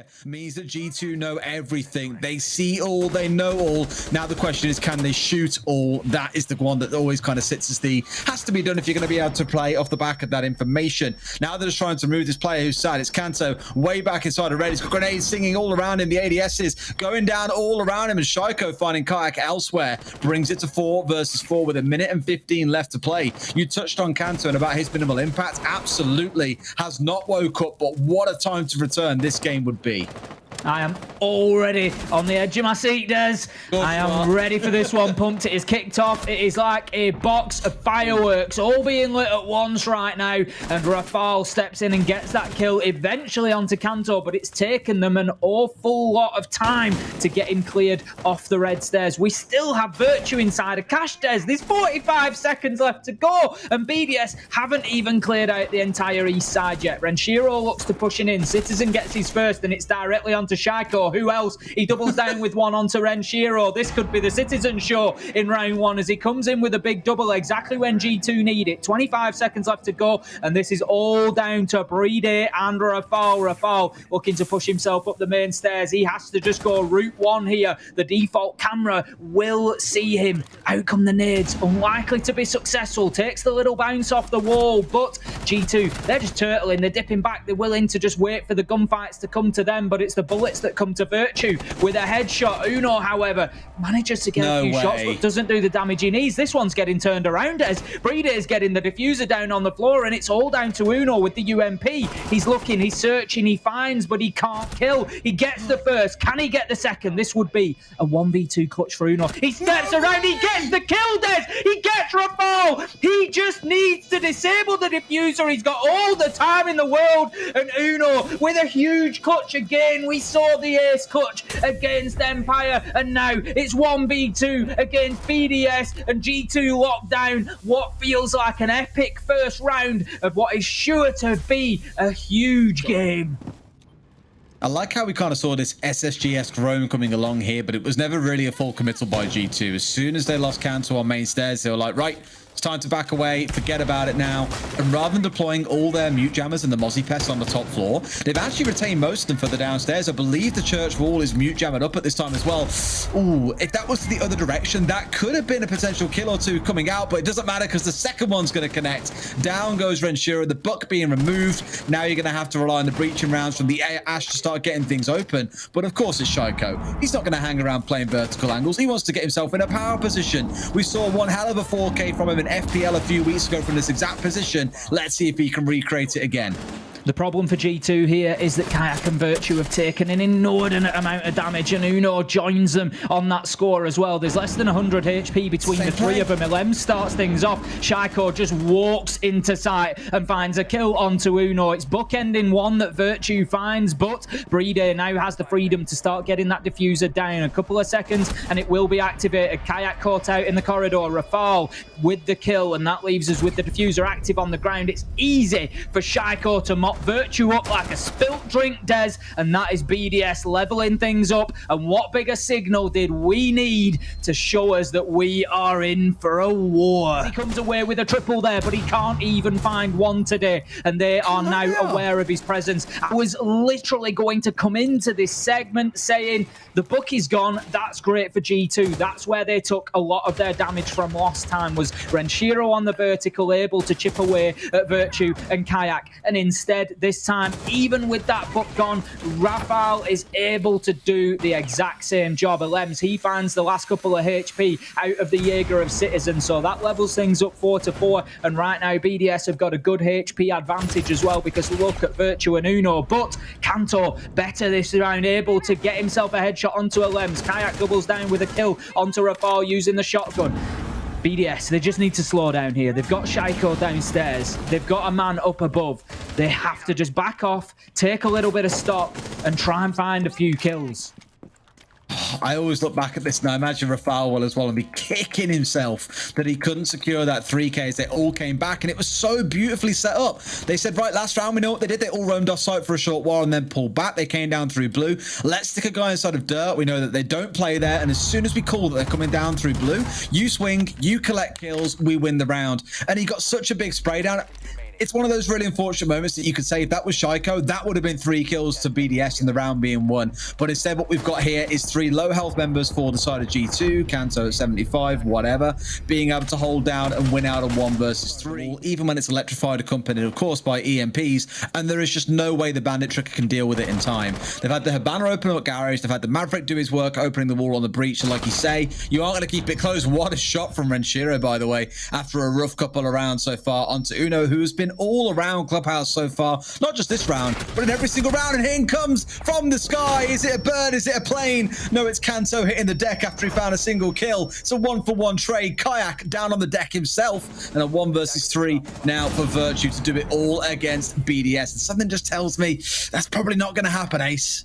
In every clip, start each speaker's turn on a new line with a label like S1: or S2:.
S1: here means that G2 know everything. They see all, they know all. Now the question is, can they shoot all? That is the one that always kind of sits as the has to be done if you're going to be able to play off the back of that information. Now they're just trying to remove this player who's sad. It's Kanto way back inside of red. He's got grenades singing all around him. The ADS is going down all around him, and Shaiko finding Kayak elsewhere brings it to 4 versus 4 with 1 minute and 15 left to play. You touched on Kanto and about his minimal impact. Absolutely has not woke up, but what a time to return this game would be.
S2: I am already on the edge of my seat, Des. I am ready for this one. Pumped. It is kicked off. It is like a box of fireworks all being lit at once right now. And Rafal steps in and gets that kill eventually onto Kanto, but it's taken them an awful lot of time to get him cleared off the red stairs. We still have Virtue inside a cache, Des. There's 45 seconds left to go, and BDS haven't even cleared out the entire east side yet. Renshiro looks to pushing in. Citizen gets his first, and it's directly onto Shaiko. Who else? He doubles down with one onto Renshiro. This could be the Citizen show in round 1 as he comes in with a big double exactly when G2 need it. 25 seconds left to go, and this is all down to Playday and Rafal. Rafal looking to push himself up the main stairs. He has to just go route 1 here. The default camera will see him. Out come the nades. Unlikely to be successful. Takes the little bounce off the wall, but G2, they're just turtling. They're dipping back. They're willing to just wait for the gunfights to come to them, but it's the bullets that come to Virtue with a headshot. Uno, however, manages to get a few shots, but doesn't do the damage he needs. This one's getting turned around as Breeday's getting the diffuser down on the floor, and it's all down to Uno with the UMP. He's looking, he's searching, he finds, but he can't kill. He gets the first. Can he get the second? This would be a 1v2 clutch for Uno. He steps around, he gets the kill, Des! He gets Rafal! He just needs to disable the diffuser. He's got all the time in the world, and Uno with a huge clutch again. We saw the ace clutch against Empire, and now it's 1v2 against BDS, and G2 locked down what feels like an epic first round of what is sure to be a huge game.
S1: I like how we kind of saw this SSG-esque roam coming along here, but it was never really a full committal by G2. As soon as they lost Kanto on main stairs, they were like, right, it's time to back away, forget about it now. And rather than deploying all their mute jammers and the Mozzie pests on the top floor, they've actually retained most of them for the downstairs. I believe the church wall is mute jammed up at this time as well. Ooh, if that was the other direction, that could have been a potential kill or two coming out, but it doesn't matter because the second one's going to connect. Down goes Renshiro, the buck being removed. Now you're going to have to rely on the breaching rounds from the Ash to start getting things open. But of course it's Shaiko. He's not going to hang around playing vertical angles. He wants to get himself in a power position. We saw one hell of a 4K from him in FPL a few weeks ago from this exact position. Let's see if he can recreate it again.
S2: The problem for G2 here is that Kayak and Virtue have taken an inordinate amount of damage, and Uno joins them on that score as well. There's less than 100 HP between the three of them. Elem starts things off. Shaiko just walks into sight and finds a kill onto Uno. It's bookending one that Virtue finds, but Breeder now has the freedom to start getting that diffuser down. A couple of seconds and it will be activated. Kayak caught out in the corridor. Rafal with the kill, and that leaves us with the diffuser active on the ground. It's easy for Shaiko to mop Virtue up like a spilt drink, Des, and that is BDS leveling things up. And what bigger signal did we need to show us that we are in for a war? He comes away with a triple there, but he can't even find one today, and they are now aware of his presence. I was literally going to come into this segment saying the book is gone. That's great for G2. That's where they took a lot of their damage from last time, was Renshiro on the vertical, able to chip away at Virtue and Kayak, and instead this time, even with that book gone, Rafal is able to do the exact same job. Alems, he finds the last couple of HP out of the Jaeger of Citizen, so that levels things up 4-4, and right now BDS have got a good HP advantage as well, because look at Virtue and Uno, but Kanto better this round, able to get himself a headshot onto Alems. Kayak doubles down with a kill onto Rafal using the shotgun. BDS, they just need to slow down here. They've got Shaiko downstairs. They've got a man up above. They have to just back off, take a little bit of stock, and try and find a few kills.
S1: I always look back at this and I imagine Rafal will as well and be kicking himself that he couldn't secure that 3Ks. They all came back and it was so beautifully set up. They said, right, last round, we know what they did. They all roamed off site for a short while and then pulled back. They came down through blue. Let's stick a guy inside of dirt. We know that they don't play there. And as soon as we call that they're coming down through blue, you swing, you collect kills, we win the round. And he got such a big spray down. It's one of those really unfortunate moments that you could say if that was Shaiko, that would have been 3 kills to BDS in the round being won. But instead, what we've got here is 3 low health members for the side of G2, Kanto at 75, whatever, being able to hold down and win out on 1 versus 3, even when it's electrified, accompanied, of course, by EMPs. And there is just no way the Bandit Tricker can deal with it in time. They've had the Hibana open up garage, they've had the Maverick do his work, opening the wall on the breach. And like you say, you aren't going to keep it close. What a shot from Renshiro, by the way, after a rough couple of rounds so far onto Uno, who has been all around Clubhouse so far, not just this round, but in every single round. And in comes from the sky. Is it a bird? Is it a plane? No, it's Kanto hitting the deck after he found a single kill. It's a 1-for-1 trade. Kayak down on the deck himself, and a 1 versus 3 now for Virtue to do it all against BDS. And something just tells me that's probably not going to happen, Ace.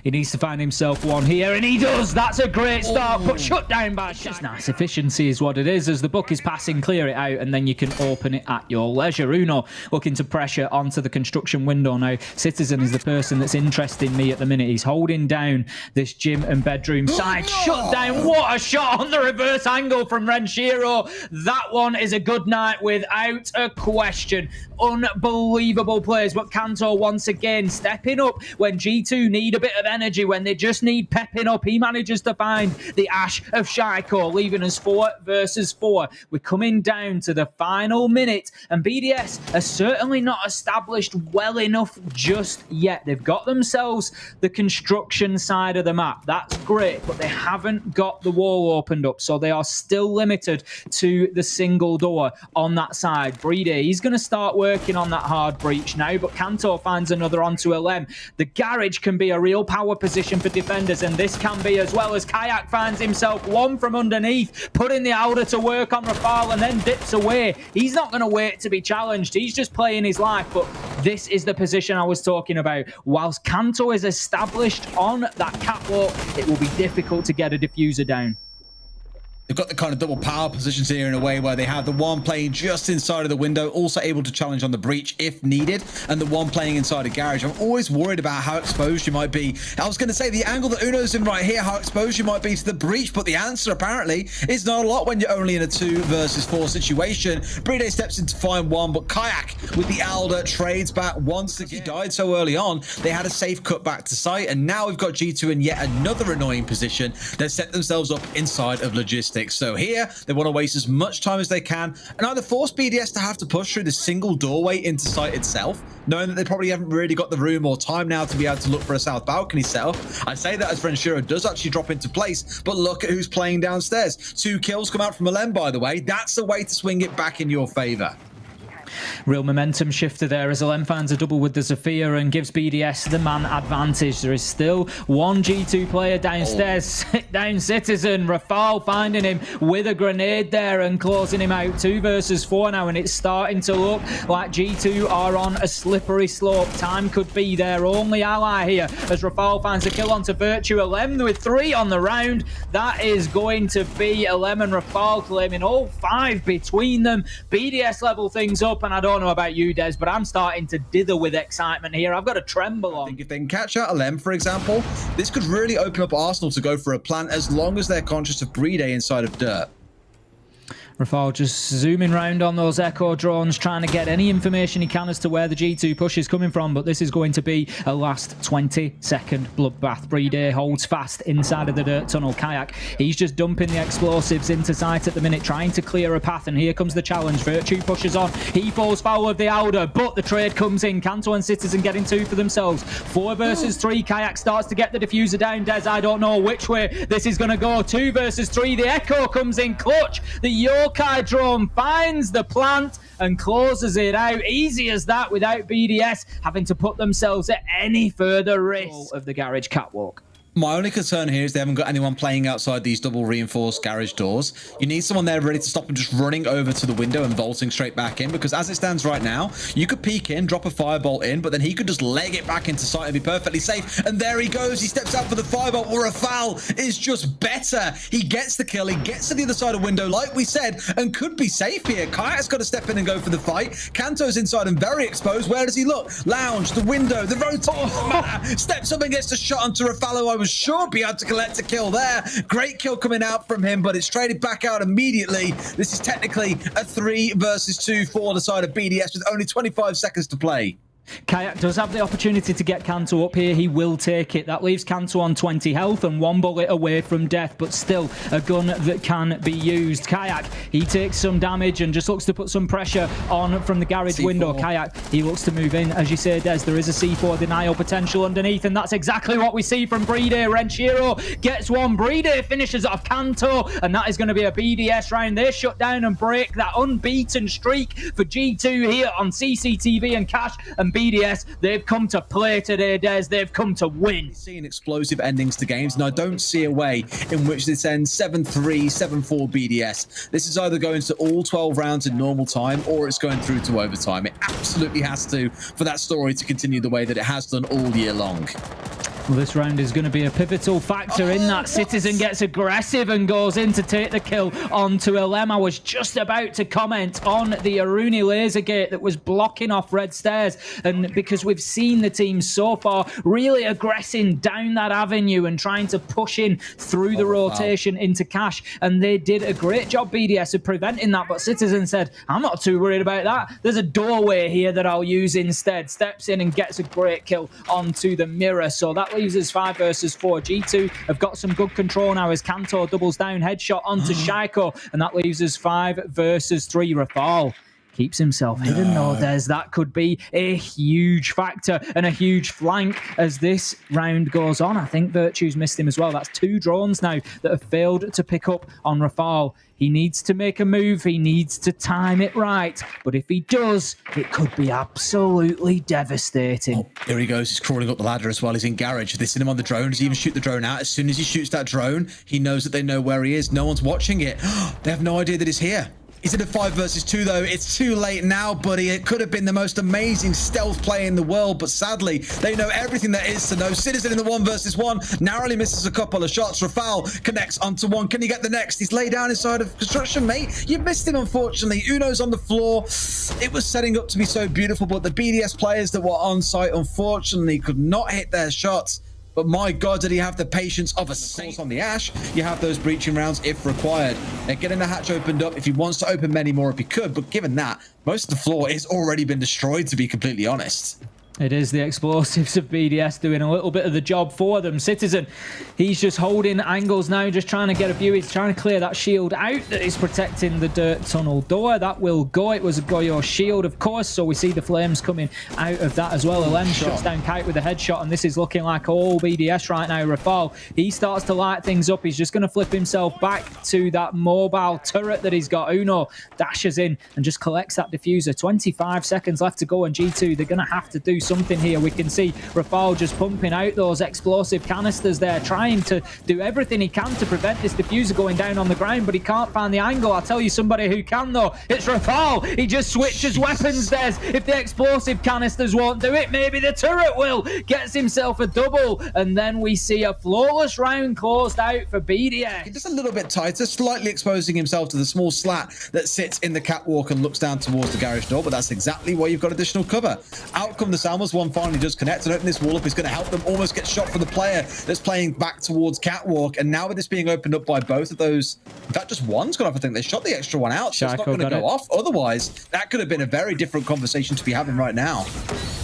S2: He needs to find himself one here, and he does. That's a great start, but shut down by Just nice efficiency is what it is. As the book is passing, clear it out, and then you can open it at your leisure. Uno looking to pressure onto the construction window now. Citizen is the person that's interesting me at the minute. He's holding down this gym and bedroom side. Shut down. What a shot on the reverse angle from Renshiro. That one is a good night without a question. Unbelievable plays, but Kanto once again stepping up when G2 need a bit of energy, when they just need pepping up. He manages to find the Ash of Shaiko, leaving us 4 versus 4. We're coming down to the final minute, and BDS are certainly not established well enough just yet. They've got themselves the construction side of the map. That's great, but they haven't got the wall opened up, so they are still limited to the single door on that side. Playday, he's going to start working on that hard breach now, but Kanto finds another onto LM. The garage can be a real power position for defenders, and this can be as well, as Kayak finds himself one from underneath, putting the Alder to work on Rafal, and then dips away. He's not going to wait to be challenged. He's just playing his life, but this is the position I was talking about. Whilst Kanto is established on that catwalk, it will be difficult to get a diffuser down.
S1: They've got the kind of double power positions here in a way where they have the one playing just inside of the window, also able to challenge on the breach if needed, and the one playing inside a garage. I'm always worried about how exposed you might be. I was going to say the angle that Uno's in right here, how exposed you might be to the breach, but the answer apparently is not a lot when you're only in a 2 versus 4 situation. Playday steps in to find one, but Kayak with the Alder trades back once again. He died so early on, they had a safe cut back to site, and now we've got G2 in yet another annoying position. They've set themselves up inside of logistics. So here, they want to waste as much time as they can and either force BDS to have to push through the single doorway into site itself, knowing that they probably haven't really got the room or time now to be able to look for a south balcony setup. I say that as Renshiro does actually drop into place, but look at who's playing downstairs. 2 kills come out from LM, by the way. That's the way to swing it back in your favor.
S2: Real momentum shifter there as LM finds a double with the Zephyr and gives BDS the man advantage. There is still one G2 player downstairs. Sit down, Citizen. Rafal finding him with a grenade there and closing him out. 2 versus 4 now, and it's starting to look like G2 are on a slippery slope. Time could be their only ally here as Rafal finds a kill onto Virtue. LM with 3 on the round. That is going to be LM and Rafal claiming all 5 between them. BDS level things up, and I don't know about you, Des, but I'm starting to dither with excitement here. I've got a tremble on.
S1: I think if they can catch out LM, for example, this could really open up Arsenal to go for a plant as long as they're conscious of Playday inside of dirt.
S2: Rafal just zooming around on those echo drones, trying to get any information he can as to where the G2 push is coming from, but this is going to be a last 20-second bloodbath. Playday holds fast inside of the dirt tunnel. Kayak, he's just dumping the explosives into sight at the minute, trying to clear a path, and here comes the challenge. Virtue pushes on. He falls foul of the Alder, but the trade comes in. Kanto and Citizen getting 2 for themselves. 4 versus 3. Kayak starts to get the diffuser down. Des, I don't know which way this is going to go. 2 versus 3. The echo comes in clutch. The Yokai drone finds the plant and closes it out. Easy as that, without BDS having to put themselves at any further risk of the garage catwalk.
S1: My only concern here is they haven't got anyone playing outside these double reinforced garage doors. You need someone there ready to stop them just running over to the window and vaulting straight back in, because as it stands right now, you could peek in, drop a firebolt in, but then he could just leg it back into sight and be perfectly safe. And there he goes. He steps out for the firebolt. Or a foul is just better. He gets the kill. He gets to the other side of window, like we said, and could be safe here. Kayak's got to step in and go for the fight. Kanto's inside and very exposed. Where does he look? Lounge, the window, the rotate. Steps up and gets a shot onto Rafalo. I was sure be able to collect a kill there. Great kill coming out from him, but it's traded back out immediately. This is technically a 3 versus 2 for the side of BDS with only 25 seconds to play.
S2: Kayak does have the opportunity to get Kanto up here. He will take it. That leaves Kanto on 20 health and 1 bullet away from death, but still a gun that can be used. Kayak, he takes some damage and just looks to put some pressure on from the garage
S1: C4
S2: window. Kayak, he looks to move in. As you say, Des, there is a C4 denial potential underneath, and that's exactly what we see from Playday. Renshiro gets one. Playday finishes off Kanto, and that is going to be a BDS round. They shut down and break that unbeaten streak for G2 here on CCTV and Cash and BDS. They've come to play today, Des. They've come to win.
S1: Seeing explosive endings to games, and I don't see a way in which this ends 7-3, 7-4 BDS. This is either going to all 12 rounds in normal time, or it's going through to overtime. It absolutely has to for that story to continue the way that it has done all year long.
S2: Well, this round is going to be a pivotal factor in that. Citizen gets aggressive and goes in to take the kill onto LM. I was just about to comment on the Aruni laser gate that was blocking off Red Stairs, and because we've seen the team so far really aggressing down that avenue and trying to push in through the rotation into Cash, and they did a great job, BDS, of preventing that, but Citizen said, I'm not too worried about that. There's a doorway here that I'll use instead. Steps in and gets a great kill onto the mirror, so that leaves us 5 versus 4. G2 have got some good control now as Kanto doubles down, headshot onto Shaiko, and that leaves us 5 versus 3. Rafal keeps himself hidden though. That could be a huge factor and a huge flank as this round goes on. I think Virtue's missed him as well. That's 2 drones now that have failed to pick up on Rafal. He needs to make a move. He needs to time it right. But if he does, it could be absolutely devastating.
S1: Oh, here he goes. He's crawling up the ladder as well. He's in garage. They seen him on the drone. Does he even shoot the drone out? As soon as he shoots that drone, he knows that they know where he is. No one's watching it. They have no idea that he's here. Is it a 5 versus 2 though? It's too late now, buddy. It could have been the most amazing stealth play in the world, but sadly, they know everything there is to know. Citizen in the 1 versus 1, narrowly misses a couple of shots. Rafal connects onto one. Can he get the next? He's laid down inside of construction, mate. You missed him, unfortunately. Uno's on the floor. It was setting up to be so beautiful, but the BDS players that were on site, unfortunately, could not hit their shots. But my God, did he have the patience of a saint. On the Ash, you have those breaching rounds if required. They're getting the hatch opened up if he wants to open many more if he could. But given that, most of the floor has already been destroyed, to be completely honest.
S2: It is the explosives of BDS doing a little bit of the job for them. Citizen, he's just holding angles now, just trying to get a view. He's trying to clear that shield out that is protecting the dirt tunnel door. That will go. It was a Goyo shield, of course, so we see the flames coming out of that as well. Alem shuts down Kite with a headshot, and this is looking like all BDS right now. Rafal, he starts to light things up. He's just going to flip himself back to that mobile turret that he's got. Uno dashes in and just collects that diffuser. 25 seconds left to go, and G2, they're going to have to do something here. We can see Rafal just pumping out those explosive canisters there, trying to do everything he can to prevent this diffuser going down on the ground, but he can't find the angle. I'll tell you somebody who can though. It's Rafal. He just switches weapons there. If the explosive canisters won't do it, maybe the turret will. Gets himself a double, and then we see a flawless round closed out for BDS.
S1: Just a little bit tighter, slightly exposing himself to the small slat that sits in the catwalk and looks down towards the garage door, but that's exactly why you've got additional cover. Out come the Salmos. One finally does connect, and opening this wall up is going to help them almost get shot for the player that's playing back towards catwalk. And now with this being opened up by both of those, in fact, just one's gone off. I think they shot the extra one out, so it's not going to go off. Otherwise, that could have been a very different conversation to be having right now.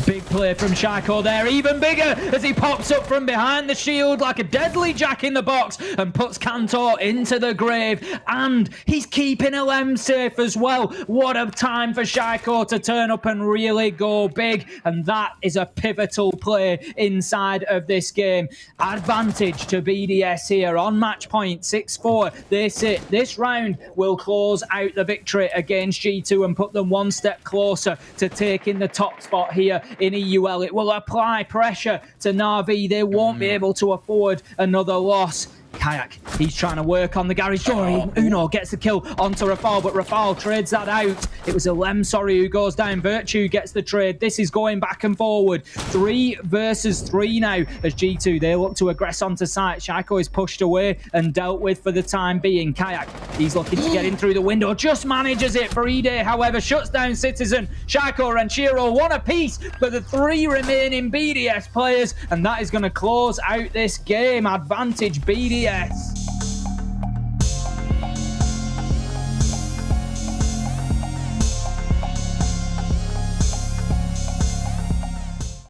S2: Big play from Shaiko there, even bigger as he pops up from behind the shield like a deadly jack in the box and puts Kanto into the grave, and he's keeping LM safe as well. What a time for Shaiko to turn up and really go big, and that is a pivotal play inside of this game. Advantage to BDS here on match point, 6-4. They sit. This round will close out the victory against G2 and put them one step closer to taking the top spot here in EUL. It will apply pressure to Na'Vi. They won't be able to afford another loss. Kayak, he's trying to work on the garage door. Uno gets the kill onto Rafal, but Rafal trades that out. It was Lem, who goes down. Virtue gets the trade. This is going back and forward. 3 versus 3 now as G2, they look to aggress onto site. Shaiko is pushed away and dealt with for the time being. Kayak, he's looking to get in through the window. Just manages it. Playday, however, shuts down Citizen. Shaiko and Shiro, one apiece for the 3 remaining BDS players. And that is going to close out this game. Advantage BDS.